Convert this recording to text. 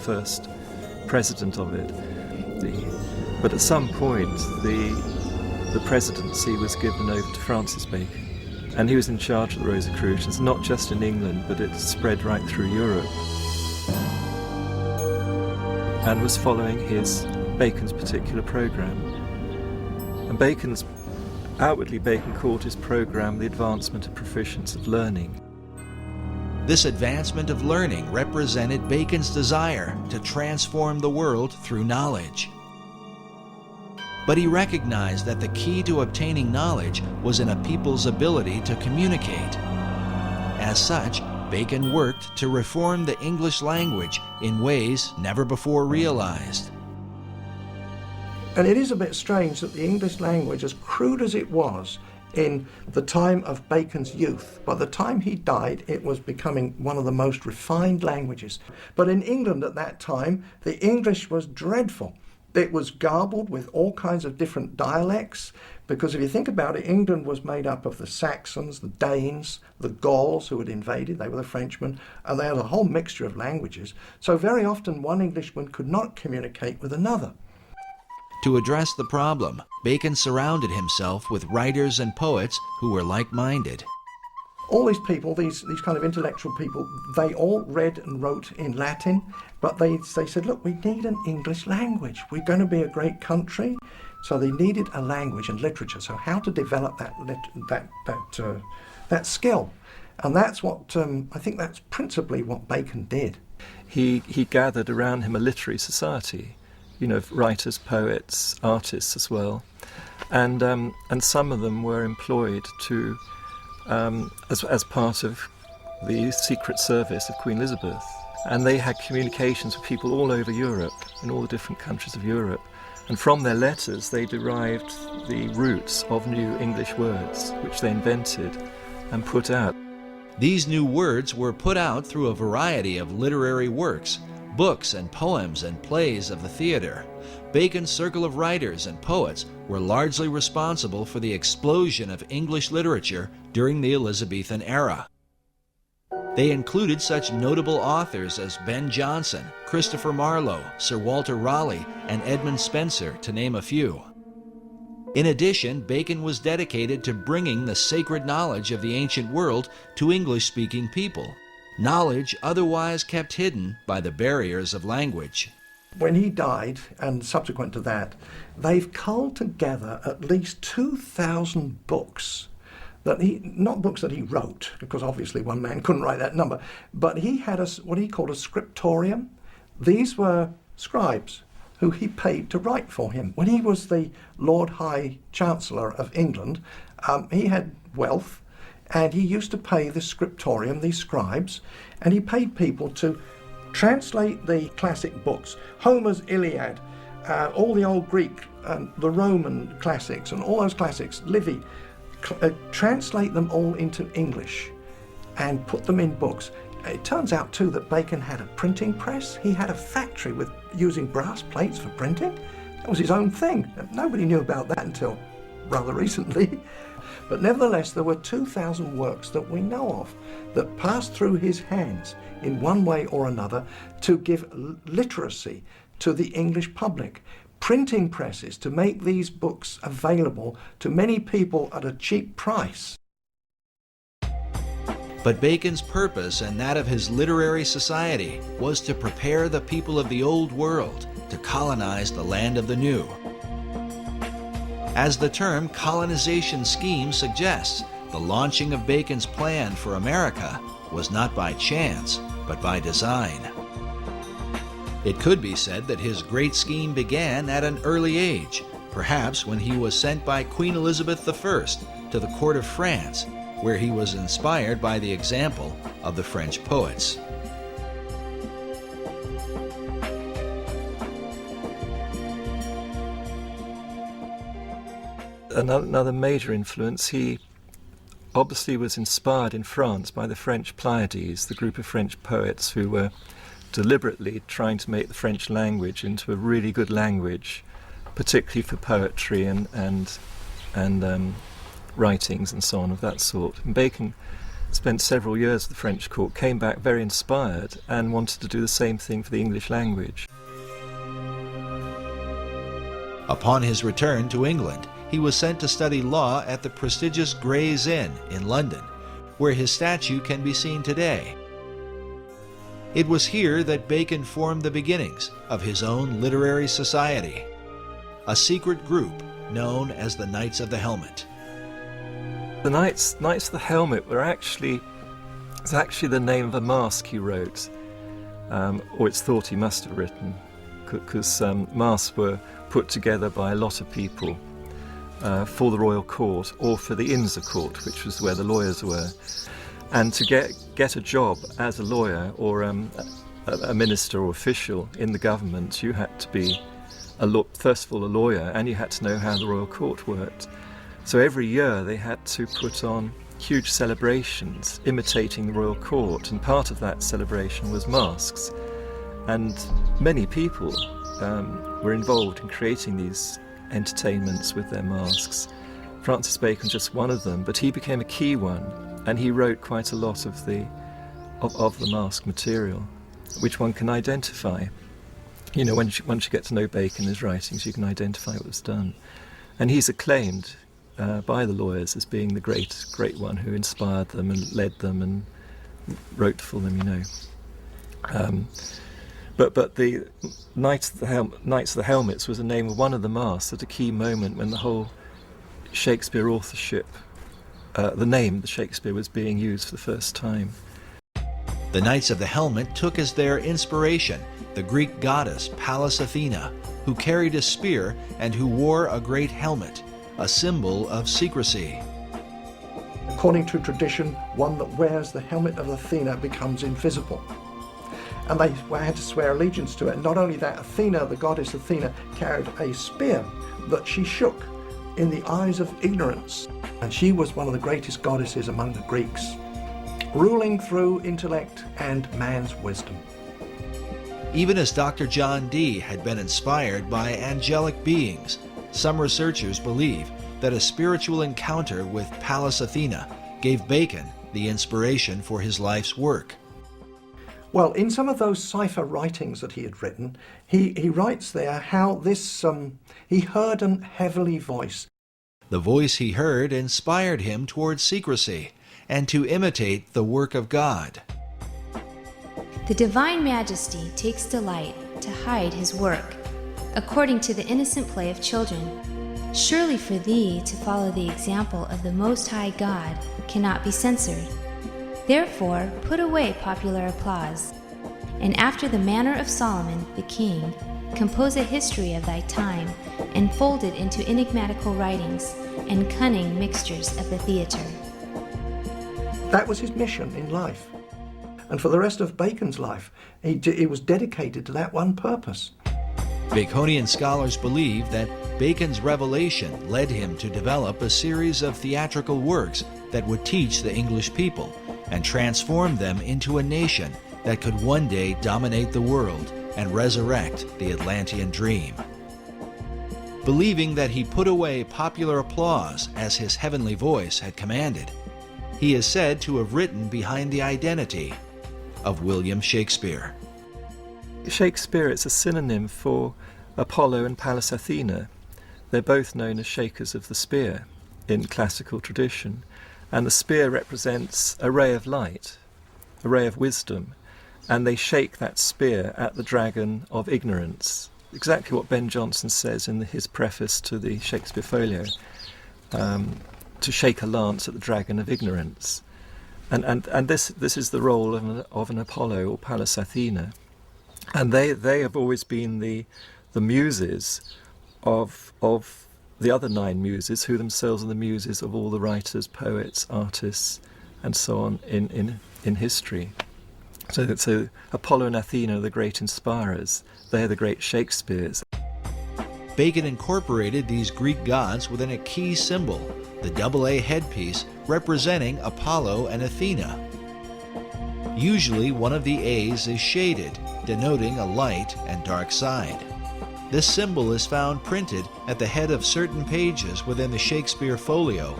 first president of it. But at some point, the presidency was given over to Francis Bacon. And he was in charge of the Rosicrucians, not just in England, but it spread right through Europe. And was following Bacon's particular programme. And outwardly Bacon called his programme the advancement of proficience of learning. This advancement of learning represented Bacon's desire to transform the world through knowledge. But he recognized that the key to obtaining knowledge was in a people's ability to communicate. As such, Bacon worked to reform the English language in ways never before realized. And it is a bit strange that the English language, as crude as it was in the time of Bacon's youth, by the time he died, it was becoming one of the most refined languages. But in England at that time, the English was dreadful. It was garbled with all kinds of different dialects, because if you think about it, England was made up of the Saxons, the Danes, the Gauls who had invaded, they were the Frenchmen, and they had a whole mixture of languages. So very often one Englishman could not communicate with another. To address the problem, Bacon surrounded himself with writers and poets who were like-minded. All these people, these kind of intellectual people, they all read and wrote in Latin, but they said, look, we need an English language. We're going to be a great country. So they needed a language and literature. So how to develop that skill. And that's what, I think that's principally what Bacon did. He gathered around him a literary society, writers, poets, artists as well. And some of them were employed to as part of the Secret Service of Queen Elizabeth. And they had communications with people all over Europe, in all the different countries of Europe. And from their letters, they derived the roots of new English words, which they invented and put out. These new words were put out through a variety of literary works, books and poems and plays of the theater. Bacon's circle of writers and poets were largely responsible for the explosion of English literature during the Elizabethan era. They included such notable authors as Ben Jonson, Christopher Marlowe, Sir Walter Raleigh, and Edmund Spenser, to name a few. In addition, Bacon was dedicated to bringing the sacred knowledge of the ancient world to English-speaking people, knowledge otherwise kept hidden by the barriers of language. When he died, and subsequent to that, they've culled together at least 2,000 books. Not books that he wrote, because obviously one man couldn't write that number, but he had what he called a scriptorium. These were scribes who he paid to write for him. When he was the Lord High Chancellor of England, he had wealth, and he used to pay the scriptorium, these scribes, and he paid people to translate the classic books, Homer's Iliad, all the old Greek, the Roman classics, and all those classics, Livy, translate them all into English and put them in books. It turns out too that Bacon had a printing press. He had a factory with using brass plates for printing. That was his own thing. Nobody knew about that until rather recently. But nevertheless, there were 2,000 works that we know of that passed through his hands in one way or another to give literacy to the English public. Printing presses to make these books available to many people at a cheap price. But Bacon's purpose and that of his literary society was to prepare the people of the old world to colonize the land of the new. As the term colonization scheme suggests, the launching of Bacon's plan for America was not by chance, but by design. It could be said that his great scheme began at an early age, perhaps when he was sent by Queen Elizabeth I to the court of France, where he was inspired by the example of the French poets. Another major influence, he obviously was inspired in France by the French Pleiades, the group of French poets who were deliberately trying to make the French language into a really good language, particularly for poetry and writings and so on of that sort. And Bacon spent several years at the French court, came back very inspired and wanted to do the same thing for the English language. Upon his return to England, he was sent to study law at the prestigious Gray's Inn in London, where his statue can be seen today. It was here that Bacon formed the beginnings of his own literary society, a secret group known as the Knights of the Helmet. The Knights of the Helmet it's actually the name of a masque he wrote, or it's thought he must have written, because masques were put together by a lot of people for the royal court or for the Inns of Court, which was where the lawyers were. And to get a job as a lawyer or a minister or official in the government, you had to be first of all a lawyer, and you had to know how the royal court worked. So every year they had to put on huge celebrations imitating the royal court, and part of that celebration was masks. And many people were involved in creating these entertainments with their masks. Francis Bacon just one of them, but he became a key one, and he wrote quite a lot of the mask material, which one can identify. You know, once you get to know Bacon and his writings, you can identify what was done. And he's acclaimed by the lawyers as being the great one who inspired them and led them and wrote for them, you know. But the Knights of the Helmets was the name of one of the masks at a key moment when the whole Shakespeare authorship, the name the Shakespeare was being used for the first time. The Knights of the Helmet took as their inspiration the Greek goddess Pallas Athena, who carried a spear and who wore a great helmet, a symbol of secrecy. According to tradition, one that wears the helmet of Athena becomes invisible. And they had to swear allegiance to it. Not only that, Athena, the goddess Athena, carried a spear that she shook in the eyes of ignorance. And she was one of the greatest goddesses among the Greeks, ruling through intellect and man's wisdom. Even as Dr. John Dee had been inspired by angelic beings, some researchers believe that a spiritual encounter with Pallas Athena gave Bacon the inspiration for his life's work. Well, in some of those cipher writings that he had written, he writes there how this he heard an heavenly voice. The voice he heard inspired him towards secrecy and to imitate the work of God. The Divine Majesty takes delight to hide his work, according to the innocent play of children. Surely for thee to follow the example of the Most High God cannot be censored. Therefore put away popular applause, and after the manner of Solomon the king, compose a history of thy time, and fold it into enigmatical writings and cunning mixtures of the theatre. That was his mission in life. And for the rest of Bacon's life, he was dedicated to that one purpose. Baconian scholars believe that Bacon's revelation led him to develop a series of theatrical works that would teach the English people and transform them into a nation that could one day dominate the world and resurrect the Atlantean dream. Believing that he put away popular applause as his heavenly voice had commanded, he is said to have written behind the identity of William Shakespeare. Shakespeare is a synonym for Apollo and Pallas Athena. They're both known as shakers of the spear in classical tradition, and the spear represents a ray of light, a ray of wisdom, and they shake that spear at the dragon of ignorance. Exactly what Ben Jonson says in his preface to the Shakespeare Folio, to shake a lance at the dragon of ignorance. And this is the role of an Apollo or Pallas Athena. And they have always been the muses of the other 9 muses, who themselves are the muses of all the writers, poets, artists, and so on in history. So Apollo and Athena are the great inspirers. They are the great Shakespeares. Bacon incorporated these Greek gods within a key symbol, the AA headpiece representing Apollo and Athena. Usually one of the A's is shaded, denoting a light and dark side. This symbol is found printed at the head of certain pages within the Shakespeare Folio,